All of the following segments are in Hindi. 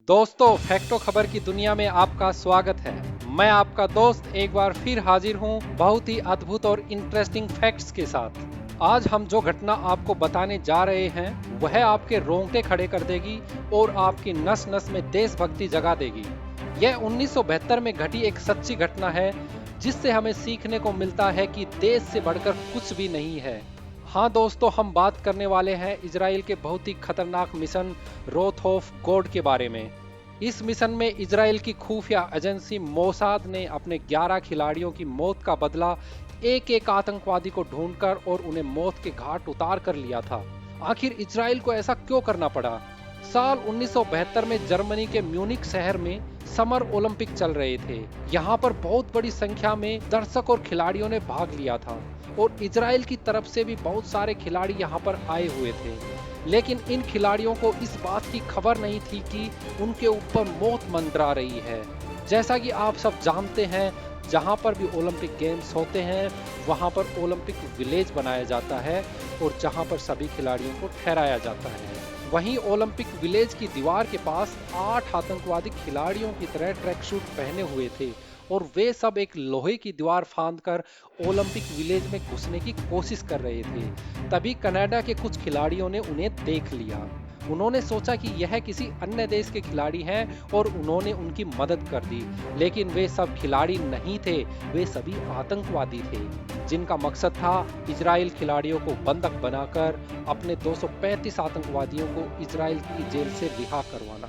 दोस्तों, फैक्टो खबर की दुनिया में आपका स्वागत है। मैं आपका दोस्त एक बार फिर हाजिर हूं बहुत ही अद्भुत और इंटरेस्टिंग फैक्ट्स के साथ। आज हम जो घटना आपको बताने जा रहे हैं वह आपके रोंगटे खड़े कर देगी और आपकी नस नस में देशभक्ति जगा देगी। यह 1972 में घटी एक सच्ची घटना है जिससे हमें सीखने को मिलता है कि देश से बढ़कर कुछ भी नहीं है। हाँ दोस्तों, हम बात करने वाले हैं इजराइल के बहुत ही खतरनाक मिशन रोथ ऑफ गॉड के बारे में। इस मिशन में इजराइल की खुफिया एजेंसी मोसाद ने अपने 11 खिलाड़ियों की मौत का बदला एक एक आतंकवादी को ढूंढकर और उन्हें मौत के घाट उतार कर लिया था। आखिर इजराइल को ऐसा क्यों करना पड़ा? साल 1972 में जर्मनी के म्यूनिक शहर में समर ओलंपिक चल रहे थे। यहाँ पर बहुत बड़ी संख्या में दर्शक और खिलाड़ियों ने भाग लिया था और इजराइल की तरफ से भी बहुत सारे खिलाड़ी यहाँ पर आए हुए थे। लेकिन इन खिलाड़ियों को इस बात की खबर नहीं थी कि उनके ऊपर मौत मंडरा रही है। जैसा कि आप सब जानते हैं, जहां पर भी ओलंपिक गेम्स होते हैं वहां पर ओलंपिक विलेज बनाया जाता है और जहां पर सभी खिलाड़ियों को ठहराया जाता है। वहीं ओलंपिक विलेज की दीवार के पास 8 आतंकवादी खिलाड़ियों की तरह ट्रैक सूट पहने हुए थे और वे सब एक लोहे की दीवार फांदकर ओलंपिक विलेज में घुसने की कोशिश कर रहे थे। तभी कनाडा के कुछ खिलाड़ियों ने उन्हें देख लिया। उन्होंने सोचा कि यह किसी अन्य देश के खिलाड़ी हैं और उन्होंने उनकी मदद कर दी। लेकिन वे सब खिलाड़ी नहीं थे, वे सभी आतंकवादी थे जिनका मकसद था इजराइल खिलाड़ियों को बंधक बनाकर अपने 235 आतंकवादियों को इजराइल की जेल से रिहा करवाना।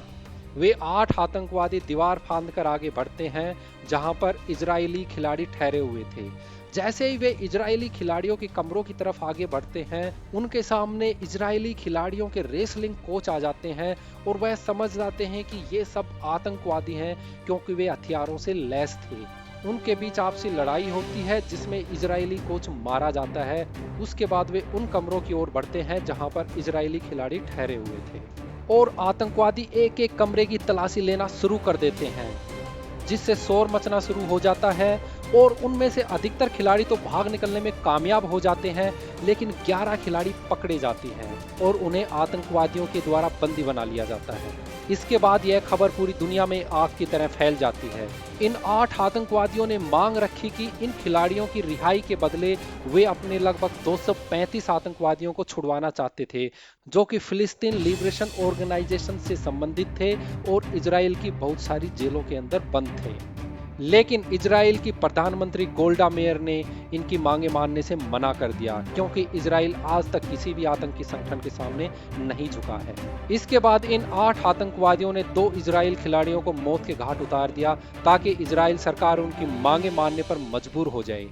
वे 8 आतंकवादी दीवार फांदकर आगे बढ़ते हैं जहां पर इजरायली खिलाड़ी ठहरे हुए थे। जैसे ही वे इजरायली खिलाड़ियों के कमरों की तरफ आगे बढ़ते हैं, उनके सामने इजरायली खिलाड़ियों के रेसलिंग कोच आ जाते हैं और वह समझ जाते हैं कि ये सब आतंकवादी हैं क्योंकि वे हथियारों से लैस थे। उनके बीच आपसी लड़ाई होती है जिसमें इजरायली कोच मारा जाता है। उसके बाद वे उन कमरों की ओर बढ़ते हैं जहां पर इजरायली खिलाड़ी ठहरे हुए थे और आतंकवादी एक एक कमरे की तलाशी लेना शुरू कर देते हैं, जिससे शोर मचना शुरू हो जाता है और उनमें से अधिकतर खिलाड़ी तो भाग निकलने में कामयाब हो जाते हैं, लेकिन 11 खिलाड़ी पकड़े जाते हैं और उन्हें आतंकवादियों के द्वारा बंदी बना लिया जाता है। इसके बाद यह खबर पूरी दुनिया में आग की तरह फैल जाती है। इन 8 आतंकवादियों ने मांग रखी कि इन खिलाड़ियों की रिहाई के बदले वे अपने लगभग 235 आतंकवादियों को छुड़वाना चाहते थे, जो कि फिलिस्तीन लिबरेशन ऑर्गेनाइजेशन से संबंधित थे और इजराइल की बहुत सारी जेलों के अंदर बंद थे। लेकिन इजराइल की प्रधानमंत्री गोल्डा मेयर ने इनकी मांगे मानने से मना कर दिया, क्योंकि इजराइल आज तक किसी भी आतंकी संगठन के सामने नहीं झुका है। इसके बाद इन 8 आतंकवादियों ने 2 इजराइल खिलाड़ियों को मौत के घाट उतार दिया ताकि इजराइल सरकार उनकी मांगे मानने पर मजबूर हो जाए।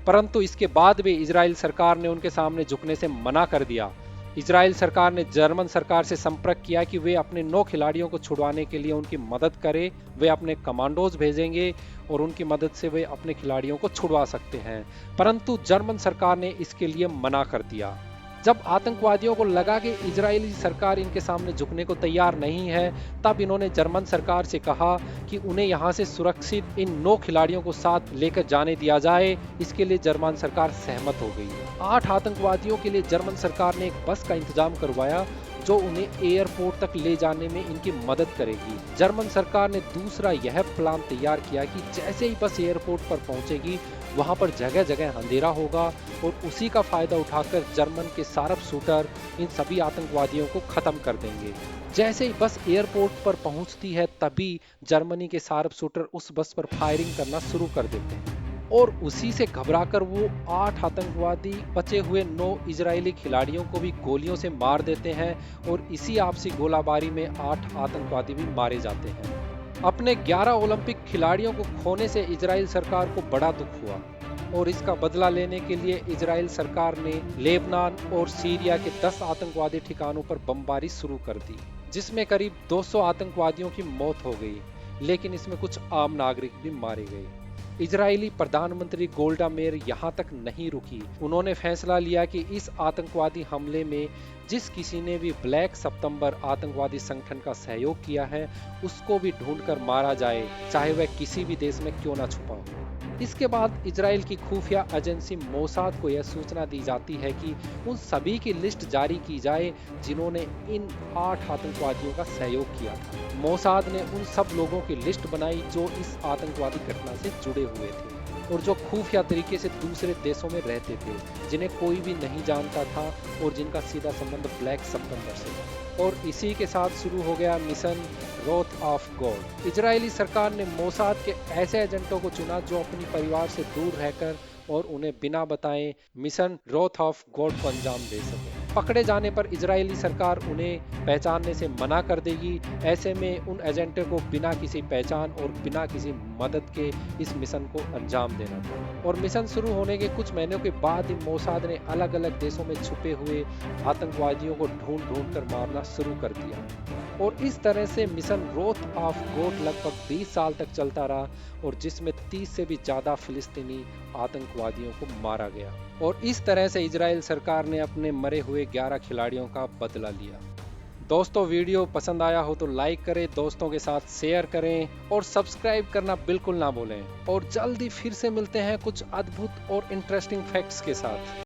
परंतु इसके बाद भी इजराइल सरकार ने उनके सामने झुकने से मना कर दिया। इजराइल सरकार ने जर्मन सरकार से संपर्क किया कि वे अपने 9 खिलाड़ियों को छुड़वाने के लिए उनकी मदद करें। वे अपने कमांडोज भेजेंगे और उनकी मदद से वे अपने खिलाड़ियों को छुड़वा सकते हैं, परंतु जर्मन सरकार ने इसके लिए मना कर दिया। जब आतंकवादियों को लगा कि इजरायली सरकार इनके सामने झुकने को तैयार नहीं है, तब इन्होंने जर्मन सरकार से कहा कि उन्हें यहाँ से सुरक्षित इन 9 खिलाड़ियों को साथ लेकर जाने दिया जाए। इसके लिए जर्मन सरकार सहमत हो गई। 8 आतंकवादियों के लिए जर्मन सरकार ने एक बस का इंतजाम करवाया जो उन्हें एयरपोर्ट तक ले जाने में इनकी मदद करेगी। जर्मन सरकार ने दूसरा यह प्लान तैयार किया कि जैसे ही बस एयरपोर्ट पर पहुंचेगी, वहां पर जगह जगह अंधेरा होगा और उसी का फायदा उठाकर जर्मन के शार्प शूटर इन सभी आतंकवादियों को खत्म कर देंगे। जैसे ही बस एयरपोर्ट पर पहुंचती है, तभी जर्मनी के शार्प शूटर उस बस पर फायरिंग करना शुरू कर देते हैं और उसी से घबराकर वो 8 आतंकवादी बचे हुए 9 इजरायली खिलाड़ियों को भी गोलियों से मार देते हैं और इसी आपसी गोलाबारी में 8 आतंकवादी भी मारे जाते हैं। अपने 11 ओलंपिक खिलाड़ियों को खोने से इजराइल सरकार को बड़ा दुख हुआ और इसका बदला लेने के लिए इजराइल सरकार ने लेबनान और सीरिया के 10 आतंकवादी ठिकानों पर बमबारी शुरू कर दी, जिसमें करीब 200 आतंकवादियों की मौत हो गई, लेकिन इसमें कुछ आम नागरिक भी मारे गए। इजरायली प्रधानमंत्री गोल्डा मेयर यहाँ तक नहीं रुकी। उन्होंने फैसला लिया कि इस आतंकवादी हमले में जिस किसी ने भी ब्लैक सितंबर आतंकवादी संगठन का सहयोग किया है, उसको भी ढूंढकर मारा जाए, चाहे वह किसी भी देश में क्यों ना छुपा हो। इसके बाद इजराइल की खुफिया एजेंसी मोसाद को यह सूचना दी जाती है कि उन सभी की लिस्ट जारी की जाए जिन्होंने इन 8 आतंकवादियों का सहयोग किया था। मोसाद ने उन सब लोगों की लिस्ट बनाई जो इस आतंकवादी घटना से जुड़े हुए थे और जो खुफिया तरीके से दूसरे देशों में रहते थे, जिन्हें कोई भी नहीं जानता था और जिनका सीधा संबंध ब्लैक सितंबर से था। और इसी के साथ शुरू हो गया mission Roth of God. Israeli सरकार ने मोसाद के ऐसे एजेंटों को चुना जो अपनी परिवार से दूर रहकर और उन्हें बिना बताए मिशन रोथ ऑफ गॉड को अंजाम दे सके। पकड़े जाने पर इजरायली सरकार उन्हें पहचानने से मना कर देगी। ऐसे में उन एजेंटों को बिना किसी पहचान और बिना किसी मदद के इस मिशन को अंजाम देना था। और मिशन शुरू होने के कुछ महीनों के बाद ही मोसाद ने अलग अलग देशों में छुपे हुए आतंकवादियों को ढूंढ ढूंढ कर मारना शुरू कर दिया और इस तरह से मिशन रोथ ऑफ गॉड लगभग 20 साल तक चलता रहा और जिसमें 30 से भी ज्यादा फिलिस्तीनी आतंकवादियों को मारा गया। और इस तरह से इजराइल सरकार ने अपने मरे हुए 11 खिलाड़ियों का बदला लिया। दोस्तों, वीडियो पसंद आया हो तो लाइक करें, दोस्तों के साथ शेयर करें और सब्सक्राइब करना बिल्कुल ना भूलें। और जल्दी फिर से मिलते हैं कुछ अद्भुत और इंटरेस्टिंग फैक्ट्स के साथ।